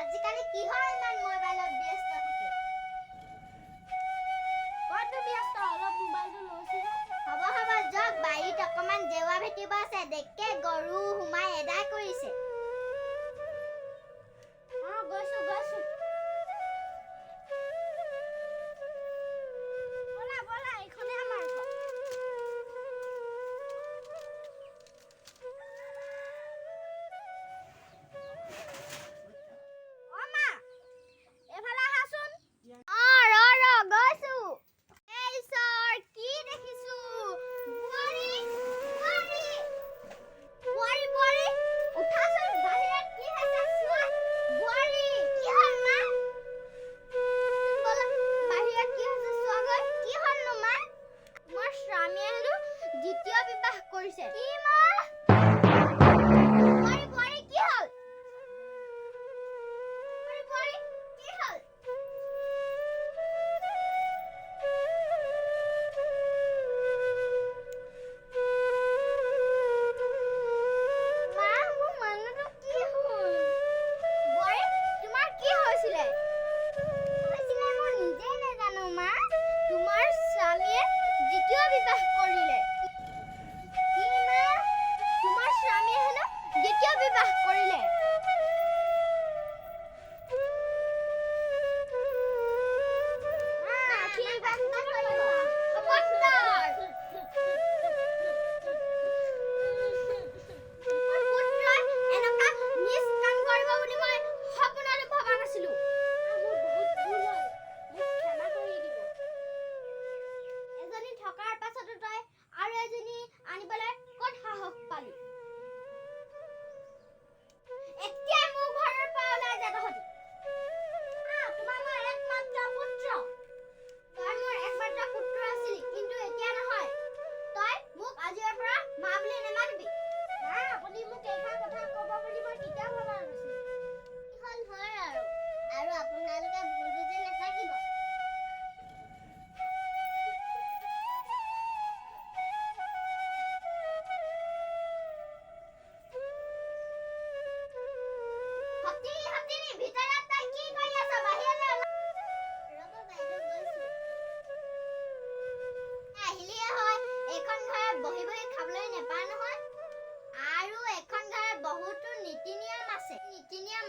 আজিকালি কিহৰ ইমান মোবাইলত ব্যস্ত থাকে? কত ব্যস্ত অলপ মোবাইলটো লৈছিহে। হ'ব যাওক, বাৰীত অকমান জেৱা ভেটিব আছে। দেখে গৰু সোমাই এদাই কৰিছে। গৈছো বলা এইখনে আমাৰ ঘৰ। মা এফালে আহাচোন। ৰ গৈছো। এই সৰ কি দেখিছো? বোৱাৰী উঠাচোন, বাহিৰত কি হৈছে চোৱা। বোৱাৰী কি হ'ল মা? বলা বাহিৰত কি হৈছে চোৱাগৈ। কি হ'লনো মা? তোমাৰ স্বামীয়ে হেনো দ্বিতীয় বিবাহ কৰিছে। কি মা? বোৱাৰী কি হ'ল? বোৱাৰী কি হ'ল? মা মোৰ মানুহটো কি হ'ল? বোৱাৰী তোমাৰ কি হৈছিলে? মই নিজে নাজানো মা। তোমাৰ স্বামীয়ে দ্বিতীয় বিবাহ কৰিলে। কি মা? তোমাৰ স্বামীয়ে হেনো দ্বিতীয় বিবাহ কৰিলে।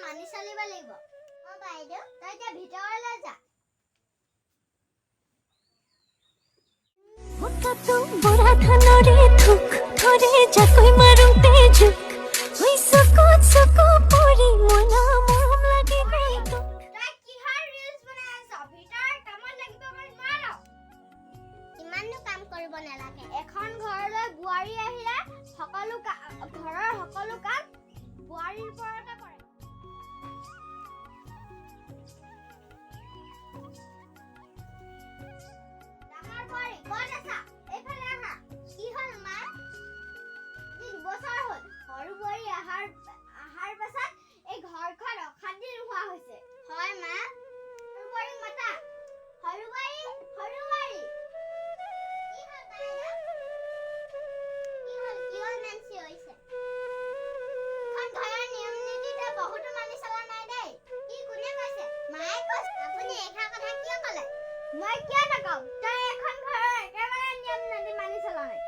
মানি চলিব লাগিব। বাইদেউ তই এতিয়া ভিতৰলৈ যা। বুঢ়া ধানৰে থুক ধৰে জাকৈ মাৰোতে জোক হৈ চকু পৰি মনা মৰম লাগে তই কিহৰ ৰিলছ বনাই আছ? ভিতৰৰ কামত লাগিব নোৱাৰ। ইমাননো কাম কৰিব নালাগে। এখন ঘৰলৈ বোৱাৰী আহিলে ঘৰৰ সকলো কাম বোৱাৰীৰ ওপৰতে কৰে। ডাঙৰ বোৱাৰী ক'ত আছা? এইফালে আহা। কি হ'ল মা? 2 বছৰ হ'ল সৰু বোৱাৰী আহাৰ পাছত এই ঘৰখন অশান্তি নোহোৱা হৈছে। হয় মা। সৰু বোৱাৰী মাতা। সৰু বোৱাৰী কি হ'ল বাইদেউ? কি হ'ল নাঞ্চি হৈছে? এখন ঘৰৰ নিয়ম নীতিতে বহুতো মানি চলা নাই দেই। কি কোনে কৈছে? মায়ে কৈছে। আপুনি এইষাৰ কথা কিয় ক'লে? মই কিয় নকম? তই এখন ঘৰৰ একেবাৰে নিয়ম নীতি মানি চলা নাই।